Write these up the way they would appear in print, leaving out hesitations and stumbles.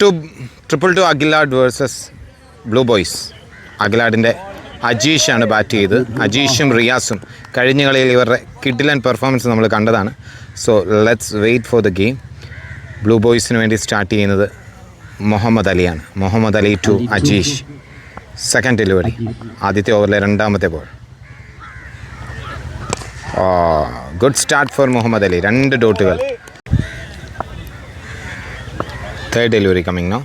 Triple two Akalad versus Blue Boys. അഗിലാഡിൻ്റെ അജീഷാണ് bat ചെയ്ത്. അജീഷും റിയാസും കഴിഞ്ഞ കളിയിൽ ഇവരുടെ കിഡിലൻ പെർഫോമൻസ് നമ്മൾ കണ്ടതാണ്. So let's wait for the game. Blue ബോയ്സിന് വേണ്ടി സ്റ്റാർട്ട് ചെയ്യുന്നത് മുഹമ്മദ് അലിയാണ്. Muhammad Ali to Ajeesh. Second delivery. ആദ്യത്തെ ഓവറിലെ രണ്ടാമത്തെ ball. Good start for Muhammad Ali. 2 ഡോട്ടുകൾ. Third delivery coming now.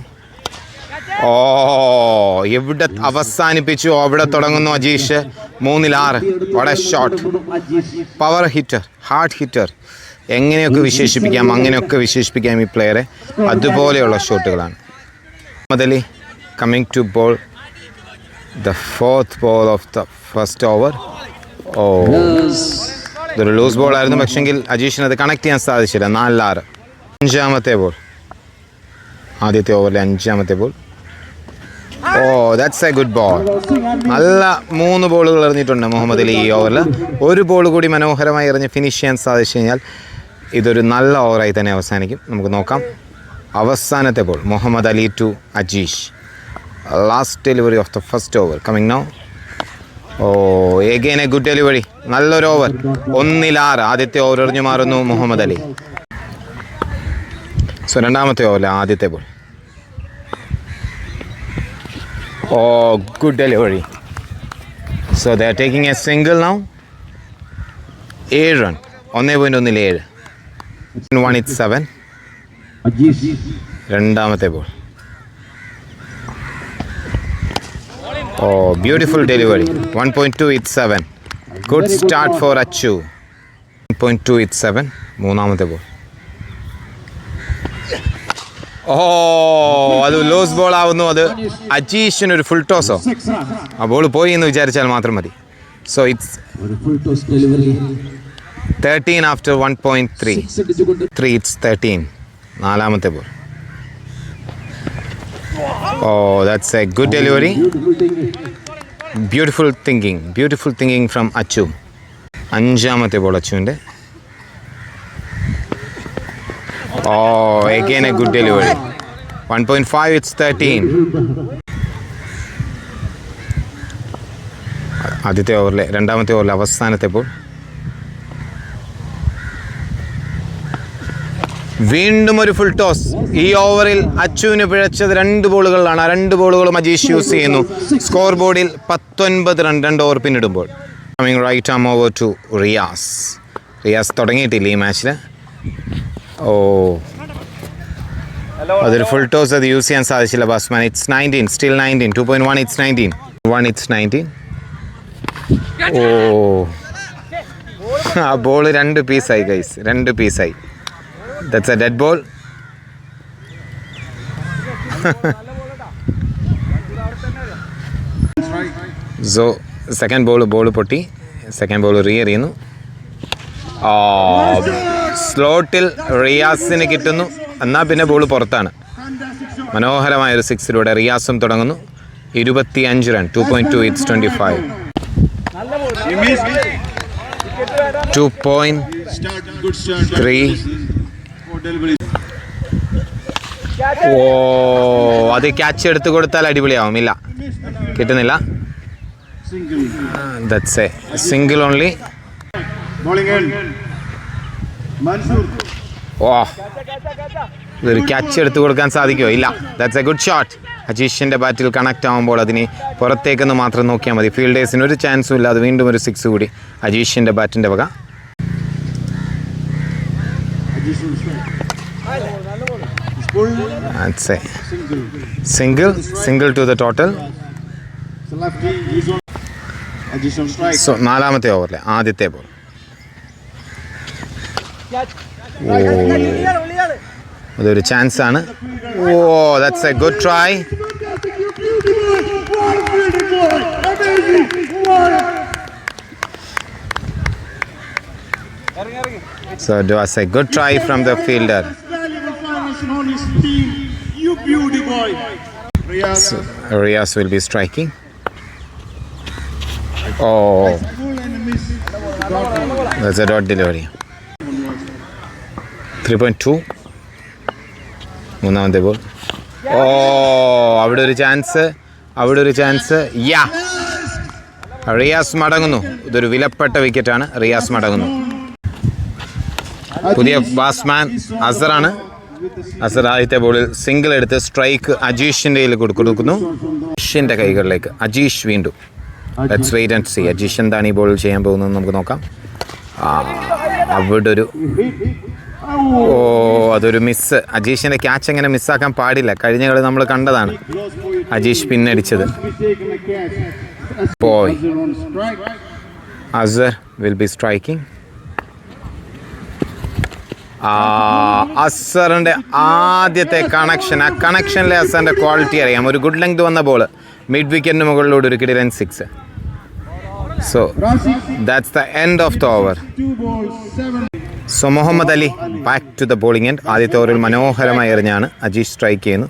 എവിടെ അവസാനിപ്പിച്ചു അവിടെ തുടങ്ങുന്നു Ajeesh. 3-6. What a shot. Power hitter, hard hitter. എങ്ങനെയൊക്കെ വിശേഷിപ്പിക്കാം, അങ്ങനെയൊക്കെ വിശേഷിപ്പിക്കാം ഈ പ്ലെയറെ. അതുപോലെയുള്ള ഷോട്ടുകളാണ്. Muhammad Ali coming to bowl the 4th ball of the first over. ഇതൊരു ലൂസ് ബോൾ ആയിരുന്നു, പക്ഷെങ്കിൽ അജീഷിന് അത് കണക്ട് ചെയ്യാൻ സാധിച്ചില്ല. 4-6. 5ാമത്തെ ബോൾ. ആദ്യത്തെ ഓവറിലെ 5ാമത്തെ ball. That's a good ball. നല്ല 3 ബോളുകൾ എറിഞ്ഞിട്ടുണ്ട് മുഹമ്മദ് അലി ഈ ഓവറിൽ. ഒരു ബോൾ കൂടി മനോഹരമായി എറിഞ്ഞ് ഫിനിഷ് ചെയ്യാൻ സാധിച്ചു കഴിഞ്ഞാൽ ഇതൊരു നല്ല ഓവറായി തന്നെ അവസാനിക്കും. നമുക്ക് നോക്കാം. അവസാനത്തെ ball. Muhammad Ali to Ajeesh. Last delivery of the first over coming now. Again a good delivery. നല്ലൊരു ഓവർ. 1-6. ആദ്യത്തെ ഓവർ എറിഞ്ഞു മാറുന്നു മുഹമ്മദ് അലി. സോ രണ്ടാമത്തെ ഓവറിലെ ആദ്യത്തെ ball. Good delivery. So they are taking a single now. 7 run. 1.17. 1 it's 7. രണ്ടാമത്തെ ball. Beautiful delivery. 1.2 it's 7. Good start for Achu. 1.2 it's 7. മൂന്നാമത്തെ ball. അത് ലോസ് ബോൾ ആവുന്നു. അത് അജീഷിനൊരു ഫുൾ ടോസോ. ആ ബോൾ പോയി എന്ന് വിചാരിച്ചാൽ മാത്രം മതി. So it's 13 after 1.3. 3 ഇറ്റ്സ് 13. നാലാമത്തെ ball. That's a good delivery. Beautiful thinking from Achu. 5ാമത്തെ ബോൾ അച്ചുവിൻ്റെ. Again a good delivery. 1.5 it's 13. ആദ്യത്തെ ഓവറിലെ രണ്ടാമത്തെ ഓവറിലെ അവസാനത്തെ ബോൾ. വീണ്ടും ഒരു ഫുൾ ടോസ്. ഈ ഓവറിൽ അച്ചുവിന് പിഴച്ചത് 2 ബോളുകളിലാണ്. ആ 2 ബോളുകളും അജീഷ് യൂസ് ചെയ്യുന്നു. സ്കോർ ബോർഡിൽ 19 റൺ 2 ഓവർ പിന്നിടുമ്പോൾ. Coming right arm over to Riyas. Riyas തുടങ്ങിയിട്ടില്ല ഈ മാച്ചിൽ. അതൊരു ഫുൾ ടോസ്. അത് യൂസ് ചെയ്യാൻ സാധിച്ചില്ല batsman. It's 19. Still 19. 2.1 it's 19. 1 it's 19. ആ ബോൾ 2 പീസായി ഗൈസ്. 2 പീസായി. That's a dead ball. So second ball പൊട്ടി. സെക്കൻഡ് ബോൾ എറിയുന്നു. സ്ലോട്ടിൽ റിയാസിന് കിട്ടുന്നു. എന്നാൽ പിന്നെ ബോൾ പുറത്താണ്. മനോഹരമായൊരു 6-ലൂടെ റിയാസും തുടങ്ങുന്നു. 25 റൺ. 2.2 ഇറ്റ്സ് 25. 2.3. അത് ക്യാച്ച് എടുത്ത് കൊടുത്താൽ അടിപൊളിയാവും. ഇല്ല, കിട്ടുന്നില്ല. That's a single only. ഇതൊരു ക്യാച്ച് എടുത്ത് കൊടുക്കാൻ സാധിക്കുമോ? ഇല്ല. That's a good shot. അജീഷിൻ്റെ ബാറ്റിൽ കണക്റ്റ് ആകുമ്പോൾ അതിന് പുറത്തേക്കെന്ന് മാത്രം നോക്കിയാൽ മതി. ഫീൽഡേഴ്സിന് ഒരു ചാൻസും ഇല്ല. അത് വീണ്ടും ഒരു 6 കൂടി അജീഷിൻ്റെ ബാറ്റിൻ്റെ വക. That's a single to the total. So 4ാമത്തെ ഓവറിലെ ആദ്യത്തെ ബോൾ. അതൊരു ചാൻസ് ആണ്. That's a good try. So it was a good try from the fielder. So Riaz will be striking. That's a dot delivery. 3.2. മൂന്നാമത്തെ ball. Oh അവിടെ ഒരു chance യാ റിയാസ് മടങ്ങുന്നു. ഇതൊരു വിലപ്പെട്ട വിക്കറ്റാണ്. റിയാസ് മടങ്ങുന്നു. പുതിയ ബാറ്റ്സ്മാൻ അസറാണ്. അസർ ആദ്യത്തെ ബോളിൽ സിംഗിൾ എടുത്ത് സ്ട്രൈക്ക് അജീഷിൻ്റെ കയ്യിൽ കൊടുക്കുന്നു. അജീഷിൻ്റെ കൈകളിലേക്ക് അജീഷ് വീണ്ടും. Let's wait and see Ajeesh എന്താണ് ഈ ബോളിൽ ചെയ്യാൻ പോകുന്നത് നമുക്ക് നോക്കാം. അവിടെ ഒരു അതൊരു മിസ്. അജീഷിൻ്റെ ക്യാച്ച് എങ്ങനെ മിസ്സാക്കാൻ പാടില്ല. കഴിഞ്ഞ കളി നമ്മൾ കണ്ടതാണ് അജീഷ് പിന്നടിച്ചത്. പോയി അസർ വിൽ ബി സ്ട്രൈക്കിംഗ്. അസറിൻ്റെ ആദ്യത്തെ കണക്ഷൻ. ആ കണക്ഷനിലെ അസറിൻ്റെ ക്വാളിറ്റി അറിയാം. ഒരു ഗുഡ് ലെങ്ത് വന്ന ബോൾ മിഡ് വിക്കറ്റിന് മുകളിലൂടെ ഒരു കിടിലൻ 6. So that's the end of the over. So Muhammad Ali back to the bowling end. ആദ്യത്തെ ഓവറിൽ മനോഹരമായി എറിഞ്ഞാണ് അജീഷ് സ്ട്രൈക്ക് ചെയ്യുന്നു.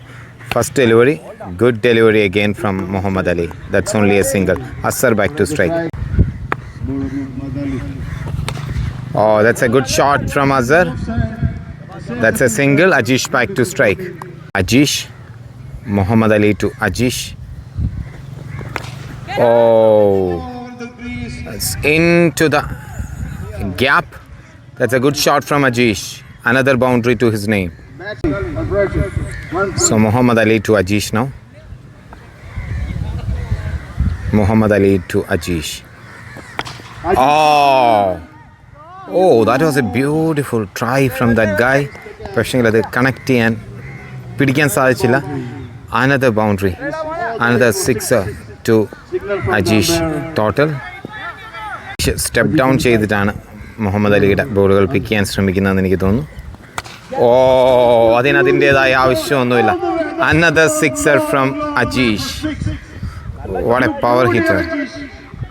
First delivery, good delivery again from Muhammad Ali. That's only a single. Azar back to strike. Oh, that's a good shot from Azhar. That's a single. Ajish back to strike. Ajish. Muhammad Ali to Ajish. Oh. That's into the gap. That's a good shot from Ajish. Another boundary to his name. So Muhammad Ali to Ajish now. Muhammad Ali to Ajish. Oh, that was a beautiful try from that guy. പക്ഷേ അത് connect ചെയ്യാൻ പിടിക്കാൻ സാധിച്ചില്ല. Another boundary, another 6 to Ajeesh. Total step down ചെയ്തിട്ടാണ് മുഹമ്മദ് അലിയുടെ ബോളുകൾ പിക്ക് ചെയ്യാൻ ശ്രമിക്കുന്നതെന്ന് എനിക്ക് തോന്നുന്നു. അതിനതിൻ്റേതായ ആവശ്യമൊന്നുമില്ല. Another 6 from Ajeesh. What A power hitter.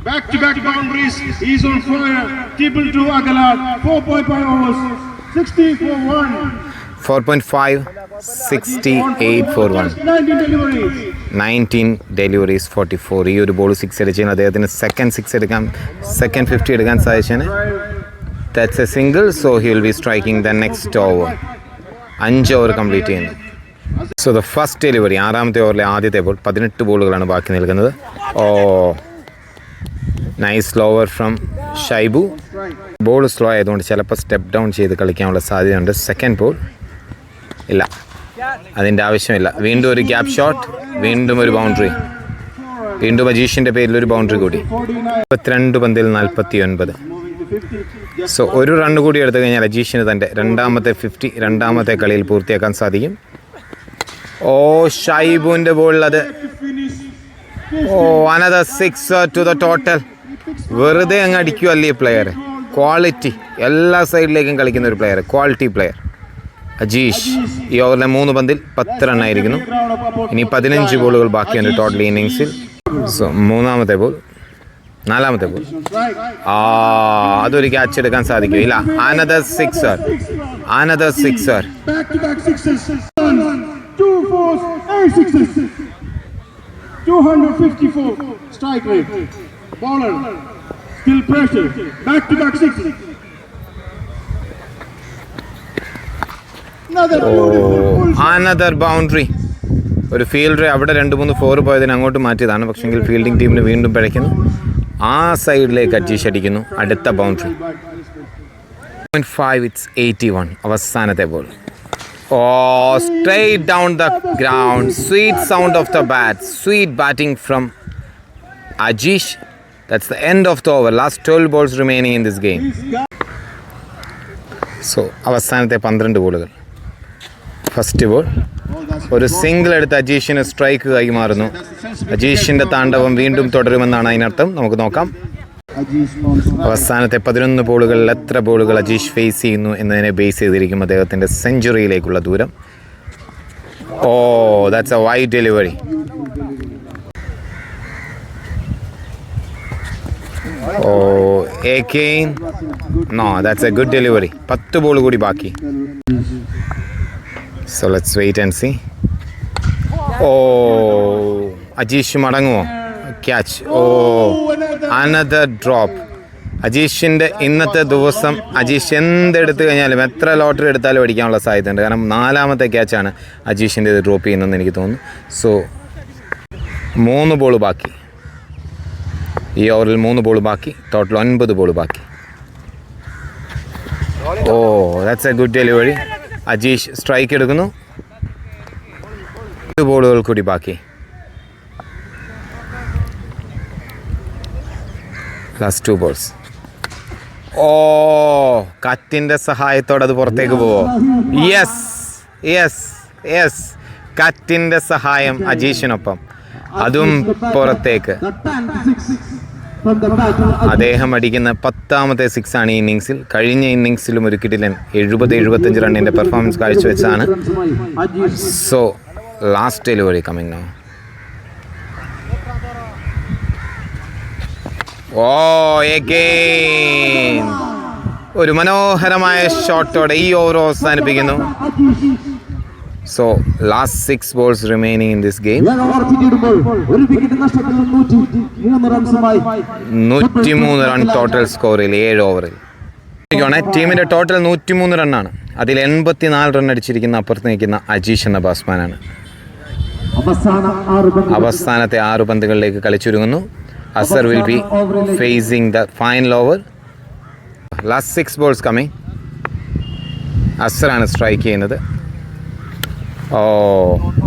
Back-to-back boundaries. He's on fire. Triple to Agalar. 4.5 overs. 60 for 1. 4.5, 68 for 1. 19 deliveries, 44. ഈ ഒരു ബോൾ 6 അടിച്ചാൽ അദ്ദേഹത്തിന് സെക്കൻഡ് 6 എടുക്കാൻ, സെക്കൻഡ് 50 എടുക്കാൻ സാധിച്ചാണ്. That's a single. So he will be striking the next over. 5 over complete ചെയ്യുന്നു. So the first delivery, ആറാമത്തെ ഓവറിലെ ആദ്യത്തെ ബോൾ. 18 ബോളുകളാണ് ബാക്കി നിൽക്കുന്നത്. Nice lower from Shaibu. Ball slow ആയതുകൊണ്ട് ചിലപ്പോൾ സ്റ്റെപ്പ് ഡൗൺ ചെയ്ത് കളിക്കാനുള്ള സാധ്യതയുണ്ട്. സെക്കൻഡ് ബോൾ ഇല്ല, അതിൻ്റെ ആവശ്യമില്ല. വീണ്ടും ഒരു ഗ്യാപ്പ് ഷോട്ട്, വീണ്ടും ഒരു ബൗണ്ടറി, വീണ്ടും അജീഷിൻ്റെ പേരിൽ ഒരു ബൗണ്ടറി കൂടി. 22 പന്തിൽ 49. സോ ഒരു റൺ കൂടി എടുത്തു കഴിഞ്ഞാൽ അജീഷിന് തൻ്റെ രണ്ടാമത്തെ 50 രണ്ടാമത്തെ കളിയിൽ പൂർത്തിയാക്കാൻ സാധിക്കും. ഷൈബുവിൻ്റെ ബോളിൽ അത് another 6 to the total. വെറുതെ അങ്ങ് അടിക്കുമല്ലേ ഈ പ്ലെയർ. ക്വാളിറ്റി, എല്ലാ സൈഡിലേക്കും കളിക്കുന്ന ഒരു പ്ലെയർ, ക്വാളിറ്റി പ്ലെയർ അജീഷ്. ഈ ഓവറിലെ 3 പന്തിൽ 10 റണ്ണായിരിക്കുന്നു. ഇനി 15 ബോളുകൾ ബാക്കിയുണ്ട് ടോട്ടൽ ഇന്നിങ്സിൽ. സോ നാലാമത്തെ ബോൾ. അതൊരു ക്യാച്ച് എടുക്കാൻ സാധിക്കില്ല. Another 6. 254 strike rate. Bowler still pressure. Back-to-back 6. Another boundary. ഒരു ഫീൽഡർ അവിടെ 2-3 4 പോയതിന് അങ്ങോട്ട് മാറ്റിയതാണ്. പക്ഷെങ്കിൽ ഫീൽഡിംഗ് ടീമിന് വീണ്ടും പിഴയ്ക്കുന്നു. ആ സൈഡിലേക്ക് അജീഷ് അടിക്കുന്നു. അടുത്ത ബൗണ്ടറി. 5, it's 81. അവസാനത്തെ ball. Straight down the ground. Sweet sound of the bat. Sweet batting from Ajish. That's the end of the over. Last 12 balls remaining in this game. So, അവസാനത്തെ 12 ബോളുകൾ. ഫസ്റ്റ് ബോൾ ഒരു single എടുത്ത് അജീഷിന് strike കൈമാറുന്നു. അജീഷിൻ്റെ താണ്ഡവം വീണ്ടും തുടരുമെന്നാണ് അതിനർത്ഥം. നമുക്ക് നോക്കാം. അവസാനത്തെ 11 ബോളുകളിൽ എത്ര ബോളുകൾ അജീഷ് ഫേസ് ചെയ്യുന്നു എന്നതിനെ ബേസ് ചെയ്തിരിക്കും അദ്ദേഹത്തിൻ്റെ സെഞ്ചുറിയിലേക്കുള്ള ദൂരം. That's a wide delivery. No, that's a good delivery. 10 ball കൂടി ബാക്കി. So let's wait and see. Ajeesh മടങ്ങുമോ? ക്യാച്ച്. another drop. അജീഷിൻ്റെ ഇന്നത്തെ ദിവസം അജീഷ് എന്തെടുത്തു കഴിഞ്ഞാലും എത്ര ലോട്ടറി എടുത്താലും അടിക്കാനുള്ള സാധ്യതയുണ്ട്. കാരണം 4ാമത്തെ ക്യാച്ചാണ് അജീഷിൻ്റെ ഇത് ഡ്രോപ്പ് ചെയ്യുന്നതെന്ന് എനിക്ക് തോന്നുന്നു. സോ 3 ബോൾ ബാക്കി. ഈ ഓവറിൽ 3 ബോൾ ബാക്കി. ടോട്ടൽ 9 ബോൾ ബാക്കി. Oh that's a good delivery. Ajeesh strike എടുക്കുന്നു. 2 ബോളുകൾ കൂടി ബാക്കി. Last 2 balls. ഓ കാറ്റിൻ്റെ സഹായത്തോടെ അത് പുറത്തേക്ക് പോവോ? Yes yes yes. കാറ്റിൻ്റെ സഹായം അജീഷിനൊപ്പം, അതും പുറത്തേക്ക്. അദ്ദേഹം അടിക്കുന്ന 10ാമത്തെ 6 ആണ് ഈ ഇന്നിങ്സിൽ. കഴിഞ്ഞ ഇന്നിങ്സിലും ഒരു കിടിലൻ 70-75 റണ്ണിൻ്റെ പെർഫോമൻസ് കാഴ്ചവെച്ചാണ്. So last delivery coming now. Oh again ഒരു മനോഹരമായ ഷോട്ടോടെ ഈ ഓവർ അവസാനിപ്പിക്കുന്നു. So last 6 balls remaining in this game. 103 run total സ്കോറിൽ 7 ഓവറിൽ. ടീമിൻ്റെ ടോട്ടൽ 103 റണ്ണാണ്. അതിൽ 84 റൺ അടിച്ചിരിക്കുന്ന അപ്പുറത്ത് നിൽക്കുന്ന അജീഷ് എന്ന ബാറ്റ്സ്മാനാണ്. അവസാനത്തെ 6 പന്തുകളിലേക്ക് കളിച്ചൊരുങ്ങുന്നു. Asar will be facing the final over. Last 6 balls coming. അസറാണ് strike ചെയ്യുന്നത്. ഓ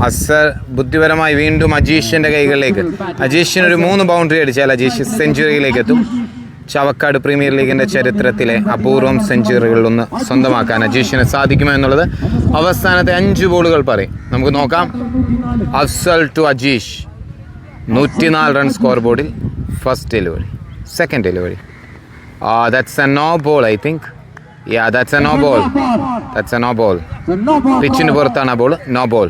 അസർ ബുദ്ധിപരമായി വീണ്ടും അജീഷിൻ്റെ കൈകളിലേക്ക്. അജീഷിനൊരു 3 ബൗണ്ടറി അടിച്ചാൽ അജീഷ് സെഞ്ചുറിയിലേക്ക് എത്തും. ചാവക്കാട് പ്രീമിയർ ലീഗിൻ്റെ ചരിത്രത്തിലെ അപൂർവം സെഞ്ചുറികളിലൊന്ന് സ്വന്തമാക്കാൻ അജീഷിന് സാധിക്കുമോ എന്നുള്ളത് അവസാനത്തെ 5 ബോളുകൾ പറയും. നമുക്ക് നോക്കാം. Afsal to Ajeesh. 104 run score ബോർഡിൽ. First delivery, second delivery. That's a no ball I think. That's a no ball. That's a no ball. പിച്ചിന് പുറത്താണ് ആ ബോൾ. No ball.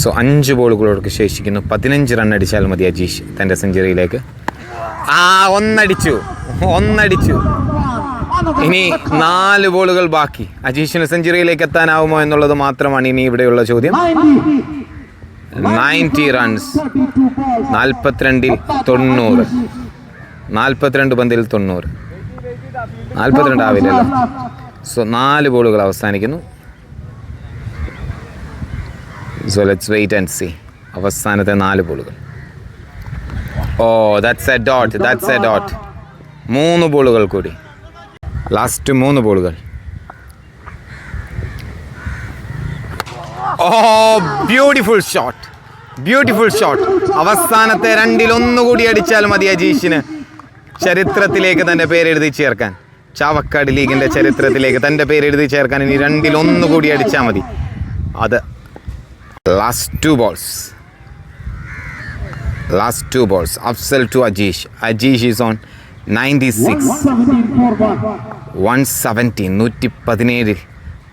സോ 5 ബോളുകളോട് ശേഷിക്കുന്നു. 15 റൺ അടിച്ചാൽ മതി അജീഷ് തൻ്റെ സെഞ്ചുറിയിലേക്ക്. ഒന്നടിച്ചു. ഇനി 4 ബോളുകൾ ബാക്കി. അജീഷിന് സെഞ്ചുറിയിലേക്ക് എത്താനാവുമോ എന്നുള്ളത് മാത്രമാണ് ഇനി ഇവിടെയുള്ള ചോദ്യം. 90 റൺസ്. 42-ൽ 90. 42 പന്തിൽ 90. 42 ആവില്ലല്ലോ. സോ 4 ബോളുകൾ അവസാനിക്കുന്നു. So let's wait and see. അവസാനത്തെ 4 ബോളുകൾ. Oh that's a dot. 3 ബോളുകൾ കൂടി. ലാസ്റ്റ് 3 ബോളുകൾ. Oh beautiful shot. അവസാനത്തെ 2-ൽ 1 കൂടി അടിച്ചാൽ മതി അജീഷിന് ചരിത്രത്തിലേക്ക് തൻ്റെ പേരെഴുതി ചേർക്കാൻ. ചാവക്കാട് ലീഗിൻ്റെ ചരിത്രത്തിലേക്ക് തൻ്റെ പേരെഴുതി ചേർക്കാൻ ഇനി 2-ൽ 1 കൂടി അടിച്ചാൽ മതി. അത് last 2 balls. Afsal to Ajeesh. Ajeesh is on 96. 117. 117-ൽ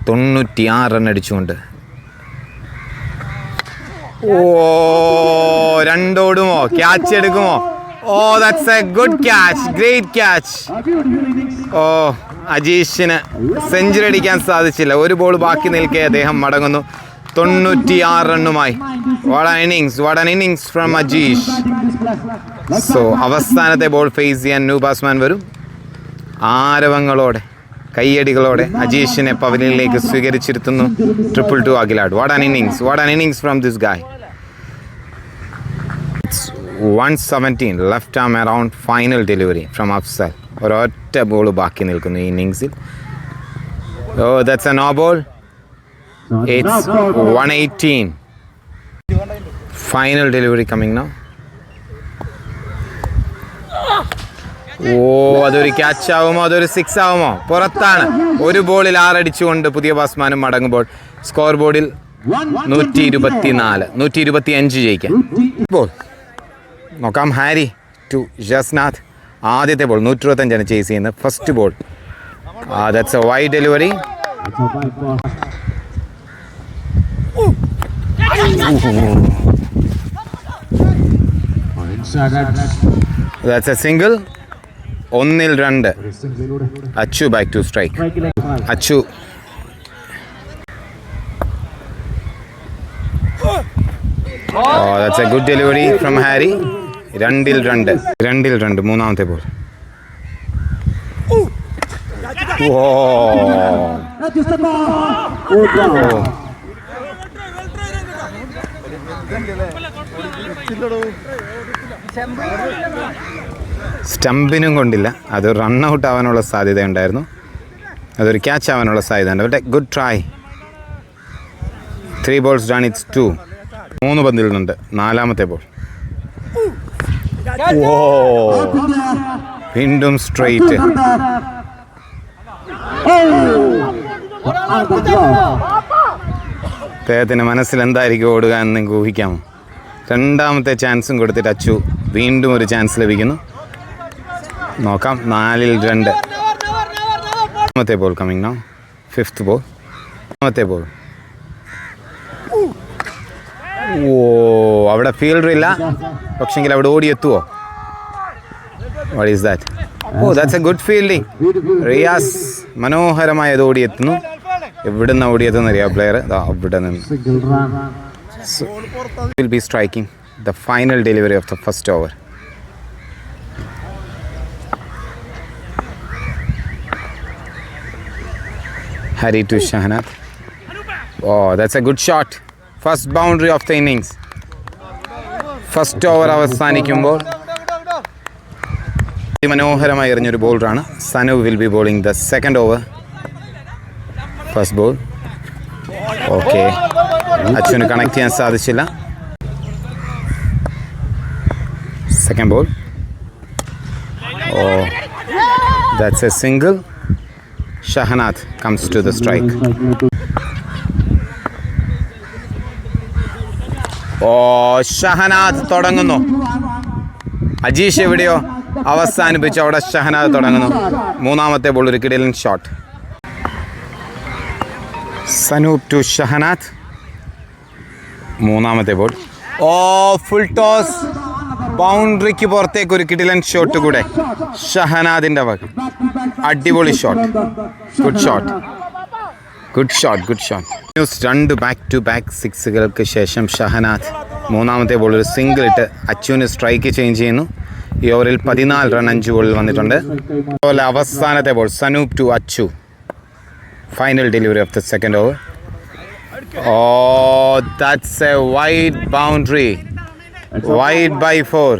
96 റൺ അടിച്ചുകൊണ്ട്. ഓ 2 ഓടുമോ? ക്യാച്ച് എടുക്കുമോ? Oh that's a good catch. Great catch. Oh അജീഷിന് സെഞ്ചുറി അടിക്കാൻ സാധിച്ചില്ല. 1 ബോൾ ബാക്കി നിൽക്കെ അദ്ദേഹം മടങ്ങുന്നു 96 റണ്ണുമായി. What an innings from Ajeesh. So അവസാനത്തെ ബോൾ ഫേസ് ചെയ്യാൻ ന്യൂ ബാറ്റ്സ്മാൻ വരും. ആരവങ്ങളോടെ കയ്യടികളോടെ അജീഷിനെ പവലിയനിലേക്ക് സ്വീകരിച്ചിരുത്തുന്നു 2-2 Akalad. What an innings from this ഗായ്. 117 left arm around. Final delivery from Afsal. ഒരൊറ്റ ബോൾ ബാക്കി നിൽക്കുന്നു ഈ ഇന്നിങ്സിൽ. Oh that's a no ball. It's 118. Final delivery coming now. ഓ അതൊരു ക്യാച്ച് ആവുമോ? അതൊരു 6 ആവുമോ? പുറത്താണ്. 1 ബോളിൽ 6 അടിച്ചുകൊണ്ട് പുതിയ ബാറ്റ്സ്മാനും മടങ്ങുമ്പോൾ സ്കോർ ബോർഡിൽ 124. 125 ജയിക്കാൻ. ബോൾ നോക്കാം. ഹാരി ടു ജസ്നാഥ്. ആദ്യത്തെ ബോൾ 125 ചേസ് ചെയ്യുന്നത്. First ball that's a wide delivery. That's a single. 1-ൽ 2. Achu back to strike. Achu that's a good delivery from Harry. 2-2 മൂന്നാമത്തെ ബോൾ. ഓ സ്റ്റമ്പിനും കൊണ്ടില്ല. അത് റണ്ണൗട്ട് ആവാനുള്ള സാധ്യതയുണ്ടായിരുന്നു. അതൊരു ക്യാച്ച് ആവാനുള്ള സാധ്യതയുണ്ട്. But good try. 3 balls done, it's 2. 3 പന്തിൽ നിന്നുണ്ട്. നാലാമത്തെ ബോൾ. ഓ വീണ്ടും സ്ട്രെയിറ്റ്. അദ്ദേഹത്തിൻ്റെ മനസ്സിൽ എന്തായിരിക്കും ഓടുക എന്ന് നിങ്ങൾക്ക് ഊഹിക്കാമോ? രണ്ടാമത്തെ ചാൻസും കൊടുത്തിട്ട് അച്ചു വീണ്ടും ഒരു ചാൻസ് ലഭിക്കുന്നു. നോക്കാം. 4-2. മൂന്നാമത്തെ ball coming now. 5th ball. മൂന്നാമത്തെ ബോൾ. ഓ അവിടെ ഫീൽഡർ ഇല്ല, പക്ഷെങ്കിൽ അവിടെ ഓടിയെത്തുവോ? What is that? Oh that's a good fielding. Riyas മനോഹരമായത് ഓടിയെത്തുന്നു. എവിടുന്ന് ഓടിയെത്തുന്ന അറിയാം പ്ലെയർ അവിടെ നിന്ന്. Will be striking the final delivery of the first over. Hari to Shahanath. Oh, that's a good shot. First boundary of the innings. First over അവസാനിക്കുമ്പോൾ മനോഹരമായി എറിഞ്ഞൊരു ബോളറാണ്. Sanu will be bowling the second over. First ball. Okay, അച്ഛന് connect ചെയ്യാൻ സാധിച്ചില്ല. Second ball. Oh that's a single. Shahanath comes to the strike. Shahanath തുടങ്ങുന്നു. അജീഷ് എവിടെയോ അവസാനിപ്പിച്ചു. അവിടെ ഷഹനാഥ് തുടങ്ങുന്നു. മൂന്നാമത്തെ ബോൾ ഒരു കിടിലൻ ഷോട്ട്. സനൂപ് ടു ഷഹനാഥ്. മൂന്നാമത്തെ ബോൾ. Full toss. ബൗണ്ടറിക്ക് പുറത്തേക്ക് ഒരു കിടിലൻ ഷോട്ട് കൂടെ ഷഹനാദിൻ്റെ വക. അടിപൊളി shot. Good shot. News 2 back-to-back സിക്സുകൾക്ക് ശേഷം ഷഹനാഥ് മൂന്നാമത്തെ ബോൾ ഒരു സിംഗിൾ ഇട്ട് അച്ചുവിന് സ്ട്രൈക്ക് ചേഞ്ച് ചെയ്യുന്നു. ഈ ഓവറിൽ 14 റൺ 5 ബോളിൽ വന്നിട്ടുണ്ട്. അതുപോലെ അവസാനത്തെ ball Sanoop to Achu. Final delivery of the second over. That's a wide boundary. Wide by 4.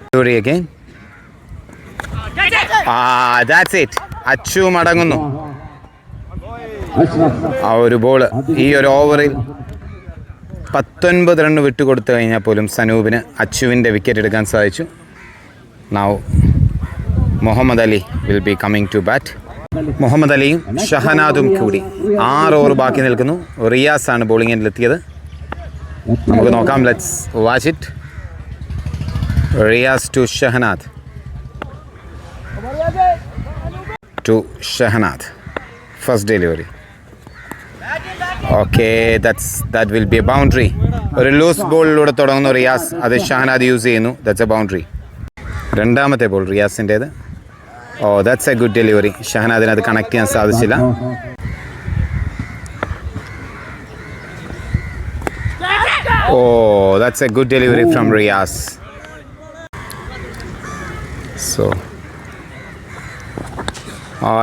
Story again. That's it. Achu മടങ്ങുന്നു. ആ ഒരു ബോള് ഈ ഒരു ഓവറിൽ 19 റൺ വിട്ടുകൊടുത്തു കഴിഞ്ഞാൽ പോലും സനൂപിന് അച്ചുവിൻ്റെ വിക്കറ്റ് എടുക്കാൻ സാധിച്ചു. Now Muhammad Ali will be coming to bat. Muhammad അലിയും ഷഹനാദും കൂടി 6 ഓവർ ബാക്കി നിൽക്കുന്നു. റിയാസാണ് ബോളിങ്ങിലെത്തിയത്. നമുക്ക് നോക്കാം. Let's watch it. Riyas to Shahanad. First delivery. Okay, that will be a boundary. ഒരു ലൂസ് ബോളിലൂടെ തുടങ്ങുന്നു റിയാസ്. അത് ഷഹനാദ് യൂസ് ചെയ്യുന്നു. That's a boundary. രണ്ടാമത്തെ ബോൾ റിയാസിൻ്റേത്. That's a good delivery. ഷഹനാദിന് അത് കണക്ട് ചെയ്യാൻ സാധിച്ചില്ല. That's a good delivery from Riyas.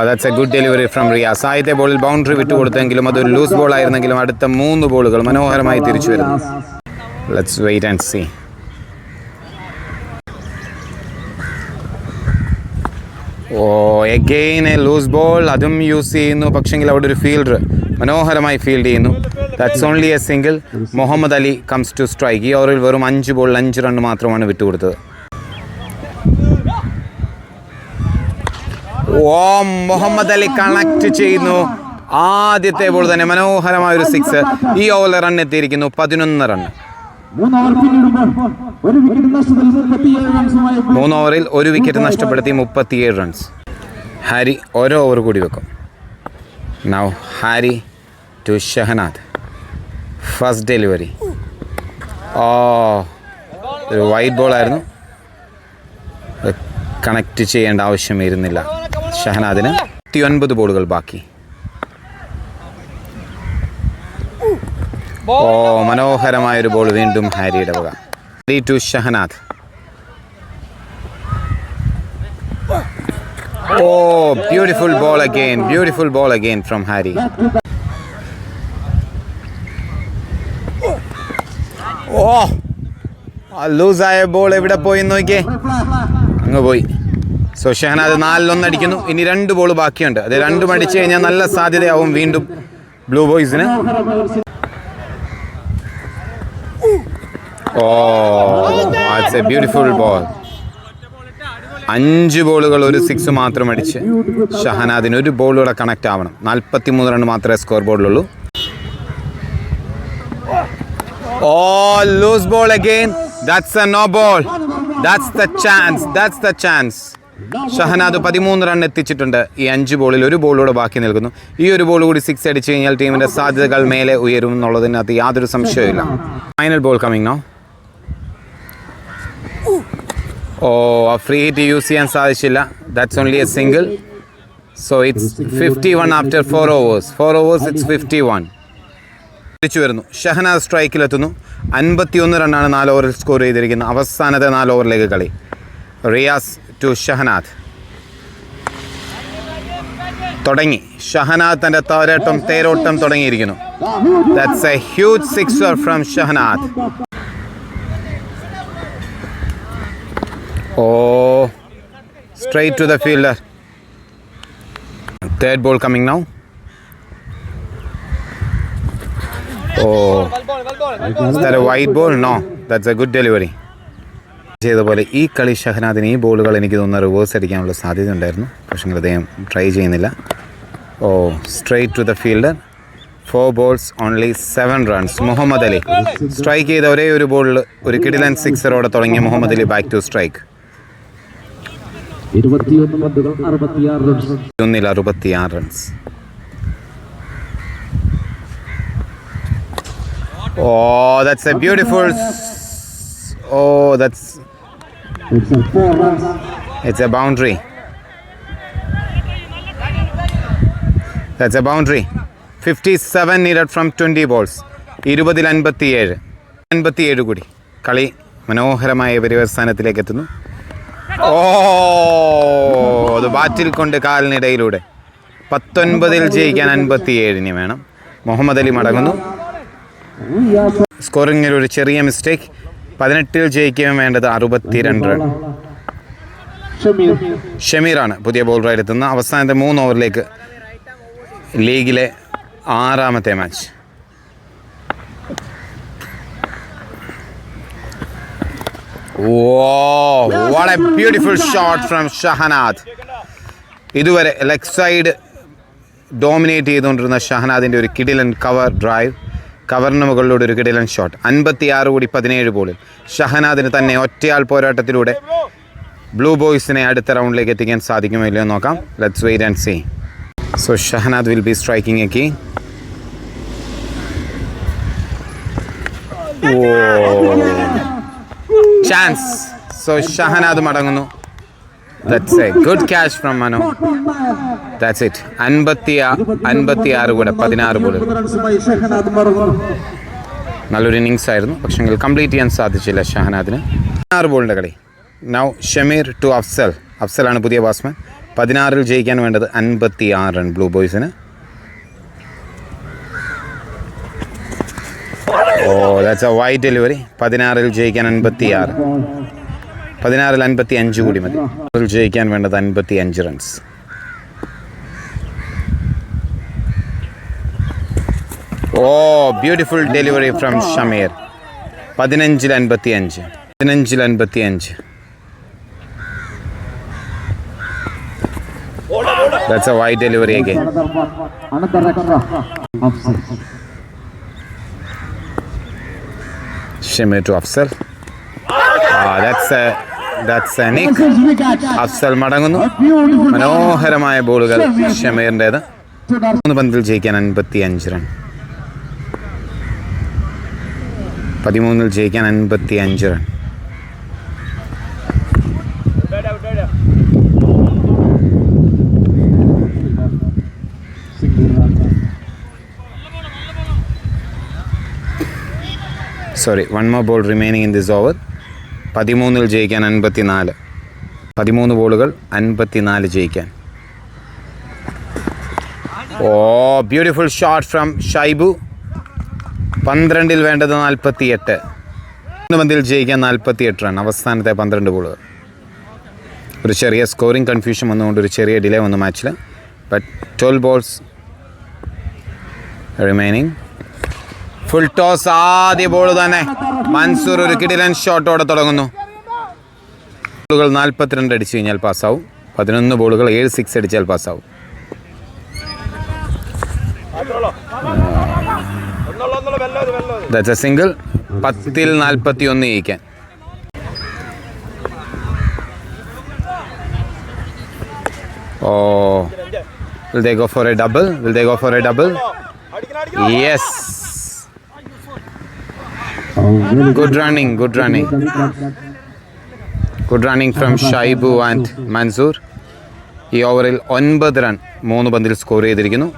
That's a good delivery from Riyas. ആദ്യത്തെ ബോളിൽ ബൗണ്ടറി വിട്ടുകൊടുത്തെങ്കിലും അതൊരു ലൂസ് ബോൾ ആയിരുന്നെങ്കിലും അടുത്ത 3 ബോളുകൾ മനോഹരമായി തിരിച്ചു വരുന്നു. Let's wait and see. Again a loose ball. അതും യൂസ് ചെയ്യുന്നു. പക്ഷെങ്കിൽ അവിടെ ഒരു ഫീൽഡർ മനോഹരമായി ഫീൽഡ് ചെയ്യുന്നു. That's only a single. Muhammad Ali comes to strike. ഈ ഓവറിൽ വെറും 5 ബോളിൽ 5 റൺ മാത്രമാണ് വിട്ടുകൊടുത്തത്. മുഹമ്മദ് അലി കണക്ട് ചെയ്യുന്നു. ആദ്യത്തെ ബോൾ തന്നെ മനോഹരമായ ഒരു 6. ഈ ഓവറിൽ റൺ എത്തിയിരിക്കുന്നു. 11 റൺ. 3 ഓവറിൽ 1 വിക്കറ്റ് നഷ്ടപ്പെടുത്തി 37 റൺസ്. ഹാരി ഓരോ ഓവർ കൂടി വെക്കും. Now Hari to Shahanad. First delivery. ഒരു വൈഡ് ബോളായിരുന്നു. കണക്ട് ചെയ്യേണ്ട ആവശ്യം ഇരുന്നില്ല ഷഹനാദിന്. 29 ബോളുകൾ ബാക്കി. മനോഹരമായൊരു ബോൾ വീണ്ടും ഹാരിയുടെ വക. Hari to Shahanad. Oh, beautiful ball again from Harry. Oh, ലൂസായ ബോൾ എവിടെ പോയി നോക്കിയേ, അങ്ങ് പോയി. സോ ഷഹനാദ് 4-1 അടിക്കുന്നു. ഇനി 2 ബോൾ ബാക്കിയുണ്ട്. അത് 2 അടിച്ചു കഴിഞ്ഞാൽ നല്ല സാധ്യതയാവും വീണ്ടും ബ്ലൂ ബോയ്സിന്. It's a beautiful ball. 5 ബോളുകൾ, ഒരു 6 മാത്രം അടിച്ച് ഷഹനാദിന് 1 ബോളിലൂടെ കണക്ട് ആവണം. 43 റൺ മാത്രമേ സ്കോർ ബോർഡിലുള്ളൂ. Loose ball again. That's a no ball. That's the chance. Shahanad 13 run എത്തിച്ചിട്ടുണ്ട്. ഈ 5 ബോളിൽ 1 ബോളൂടെ ബാക്കി നിൽക്കുന്നു. ഈ 1 ബോൾ കൂടി 6 അടിച്ചു കഴിഞ്ഞാൽ ടീമിന്റെ സാധ്യതകൾ മേലെ ഉയരും എന്നുള്ളതിനകത്ത് യാതൊരു സംശയവുമില്ല. Final ball coming now. ആ ഫ്രീ ഹിറ്റ് യൂസ് ചെയ്യാൻ സാധിച്ചില്ല. That's only a single. So it's 51 after 4 overs. 4 overs it's 51. തിരിച്ചു വരുന്നു. ഷഹനാദ് സ്ട്രൈക്കിലെത്തുന്നു. 51 റണ്ണാണ് 4 ഓവറിൽ സ്കോർ ചെയ്തിരിക്കുന്നത്. അവസാനത്തെ 4 ഓവറിലേക്ക് കളി. റിയാസ് ടു ഷഹനാദ്. തുടങ്ങി. ഷഹനാദ് തൻ്റെ തേരോട്ടം തുടങ്ങിയിരിക്കുന്നു. That's A huge sixer from Shahnad. Straight to the fielder. Third ball coming now. Is that a wide ball? No, that's a good delivery. ചെയ്തപോലെ ഈ കളി ഷഹനാദിന് ഈ ബോളുകൾ എനിക്ക് തോന്നുന്ന റിവേഴ്സ് അടിക്കാനുള്ള സാധ്യത ഉണ്ടായിരുന്നു. പക്ഷേ അദ്ദേഹം ട്രൈ ചെയ്യുന്നില്ല. Straight to the fielder. 4 balls only 7 runs. Muhammad Ali strike ചെയ്ത ഒരേ ഒരു ബോളിൽ ഒരു കിടിലൻ സിക്സറോടെ തുടങ്ങിയ Muhammad Ali back to strike. 66 runs. That's a beautiful. It's a boundary. That's a boundary. 57 needed from 20 balls. 57 കൂടി. കളി മനോഹരമായ പര്യവസാനത്തിലേക്ക് എത്തുന്നു. അത് ബാറ്റിൽ കൊണ്ട് കാലിനിടയിലൂടെ. 19 ജയിക്കാൻ 57 വേണം. മുഹമ്മദ് അലി മടങ്ങുന്നു. സ്കോറിങ്ങിൽ ഒരു ചെറിയ മിസ്റ്റേക്ക്. 18 ജയിക്കാൻ വേണ്ടത് 62 റൺ. ഷമീറാണ് പുതിയ ബോളറായി എത്തുന്നത്. അവസാനത്തെ 3 ഓവറിലേക്ക് ലീഗിലെ 6ാമത്തെ match. What a beautiful shot from Shahanad. ഇതുവരെ ലെഗ് സൈഡ് ഡോമിനേറ്റ് ചെയ്തുകൊണ്ടിരുന്ന ഷഹനാദിൻ്റെ ഒരു കിടിലൻ കവർ ഡ്രൈവ്. കവറിന് മുകളിലൂടെ ഒരു കിടിലൻ ഷോട്ട്. 56 കൂടി 17 ബോളിൽ ഷഹനാദിന് തന്നെ ഒറ്റയാൾ പോരാട്ടത്തിലൂടെ ബ്ലൂ ബോയ്സിനെ അടുത്ത റൗണ്ടിലേക്ക് എത്തിക്കാൻ സാധിക്കുമോ ഇല്ലയോ നോക്കാം. Let's wait and see. So Shahanad will be striking a key. Chance. So Shahanad മടങ്ങുന്നു. That's a good catch from Manu. That's it. 56 കൂടെ 16 ബോൾ. നല്ലൊരു ഇന്നിങ്സ് ആയിരുന്നു. പക്ഷെങ്കിൽ കംപ്ലീറ്റ് ചെയ്യാൻ സാധിച്ചില്ല ഷഹനാദിന്. 16 ബോളിൻ്റെ കളി. Now Shameer to Afsal. അഫ്സലാണ് പുതിയ ബാറ്റ്സ്മാൻ. 16 ജയിക്കാൻ വേണ്ടത് 56 റൺ ബ്ലൂ ബോയ്സിന്. That's a wide delivery. 16 ജയിക്കാൻ 56. 16 55 കൂടി മതി. ജയിക്കാൻ വേണ്ടത് 55 runs. Beautiful delivery from Shameer. 15 55. That's a wide delivery again. Shimmer to Afsal. That's a nick. Afsal മടങ്ങുന്നു. മനോഹരമായ ബോളുകൾ ഷമീറിൻ്റേത്. 3 പന്തിൽ ജയിക്കാൻ 55 റൺ. 13 ജയിക്കാൻ 55 run. Sorry, one more ball remaining in this over. 13 ജയിക്കാൻ 54. 13 ബോളുകൾ 54 ജയിക്കാൻ. Oh beautiful shot from Shaibu. 12 വേണ്ടത് 48. 3 പന്തിൽ ജയിക്കാൻ 48 റൺ. അവസാനത്തെ 12 ബോളുകൾ. ഒരു ചെറിയ സ്കോറിംഗ് കൺഫ്യൂഷൻ വന്നുകൊണ്ട് ഒരു ചെറിയ ഡിലേ വന്നു മാച്ചിൽ. But 12 balls remaining. Full toss. ആദ്യ ബോൾ തന്നെ മൻസൂർ ഒരു കിടിലൻ ഷോട്ടോടെ തുടങ്ങുന്നു. ബോളുകൾ 42 അടിച്ചു കഴിഞ്ഞാൽ പാസ്സാവും. 11 ബോളുകൾ 7 സിക്സ് അടിച്ചാൽ പാസ്സാവും. That's a single. 10ൽ 41 ജയിക്കാൻ. Oh, will they go for a double? Will they go for a double? Yes. Good running, good running. Good running from Shaibu and Mansoor. ഈ ഓവറിൽ 9 റൺ 3 പന്തിൽ സ്കോർ ചെയ്തിരിക്കുന്നു.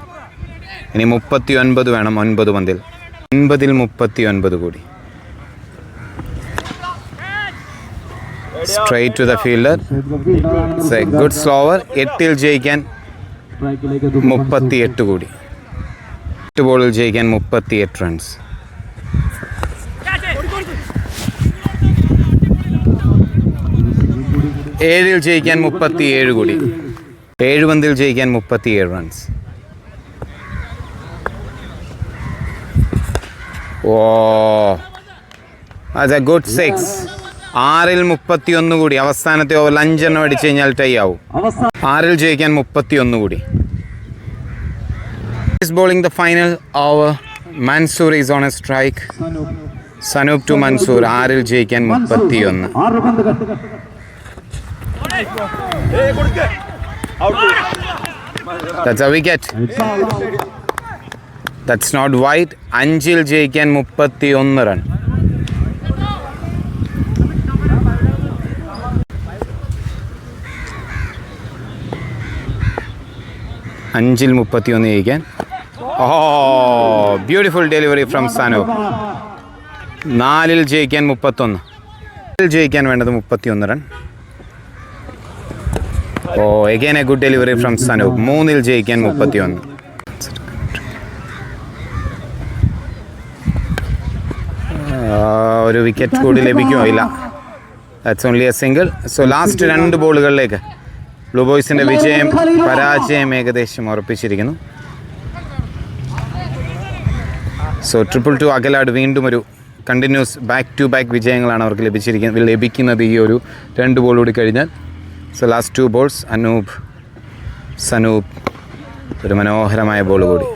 ഇനി 39 വേണം 9 പന്തിൽ. 9ൽ 39 കൂടി. Straight to the fielder. It's a good slower. 8ൽ ജയിക്കാൻ 38 കൂടി. 8 ബോളിൽ ജയിക്കാൻ 38 റൺസ്. ഏഴിൽ ജയിക്കാൻ 37 കൂടി. 7 പന്തിൽ ജയിക്കാൻ 37 റൺസ്. ഓ അത് എ ഗുഡ് 6. 6ൽ 31 കൂടി. അവസാനത്തെ ഓവറിൽ 5 എണ്ണം അടിച്ചു കഴിഞ്ഞാൽ ടൈ ആവും. 6ൽ ജയിക്കാൻ 31 കൂടി. Is bowling the final over. Mansoor is on a strike. Sanoop to Mansoor. 6ൽ ജയിക്കാൻ 31. That's a wicket. That's not wide. 5ൽ ജയിക്കാൻ 31 റൺ. അഞ്ചിൽ 31 ജയിക്കാൻ. Oh beautiful delivery from Sanoop. 4ൽ ജയിക്കാൻ 31. 4ൽ ജയിക്കാൻ വേണ്ടത് 31 run. Oh again a good delivery from Sanoop. 3ൽ ജയിക്കാൻ 31. ഒരു വിക്കറ്റ് കൂടി ലഭിക്കുമോ? ഇല്ല. That's only a single. So last 2 ബോളുകളിലേക്ക് ബ്ലൂ ബോയ്സിൻ്റെ വിജയം പരാജയം ഏകദേശം ഉറപ്പിച്ചിരിക്കുന്നു. സോ 2-2 അകലാട് വീണ്ടും ഒരു കണ്ടിന്യൂസ് ബാക്ക് ടു ബാക്ക് വിജയങ്ങളാണ് അവർക്ക് ലഭിക്കുന്നത് ഈ ഒരു 2 ബോൾ കൂടി കഴിഞ്ഞാൽ. സോ ലാസ്റ്റ് 2 ബോൾസ് സനൂപ് ഒരു മനോഹരമായ ബോൾ കൂടി.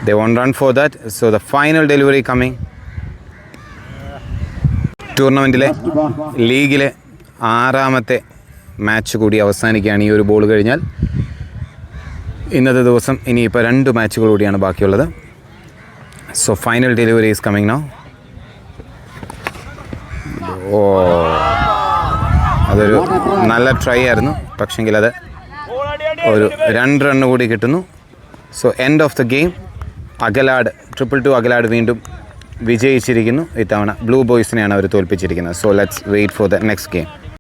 They won't run for that. So the final delivery coming. ടൂർണമെൻറ്റിലെ ലീഗിലെ 6ാമത്തെ മാച്ച് കൂടി അവസാനിക്കുകയാണ് ഈ ഒരു ബോൾ കഴിഞ്ഞാൽ. ഇന്നത്തെ ദിവസം ഇനിയിപ്പോൾ 2 മാച്ചുകൾ കൂടിയാണ് ബാക്കിയുള്ളത്. So final delivery is coming now. ഓ അതൊരു നല്ല ട്രൈ ആയിരുന്നു. പക്ഷെങ്കിൽ അത് ഒരു 2 റണ്ണ് കൂടി കിട്ടുന്നു. So end of the game. Akalad 2-2 Akalad വീണ്ടും വിജയിച്ചിരിക്കുന്നു. ഇത്തവണ ബ്ലൂ ബോയ്സിനെയാണ് അവർ തോൽപ്പിച്ചിരിക്കുന്നത്. So let's wait for the next game.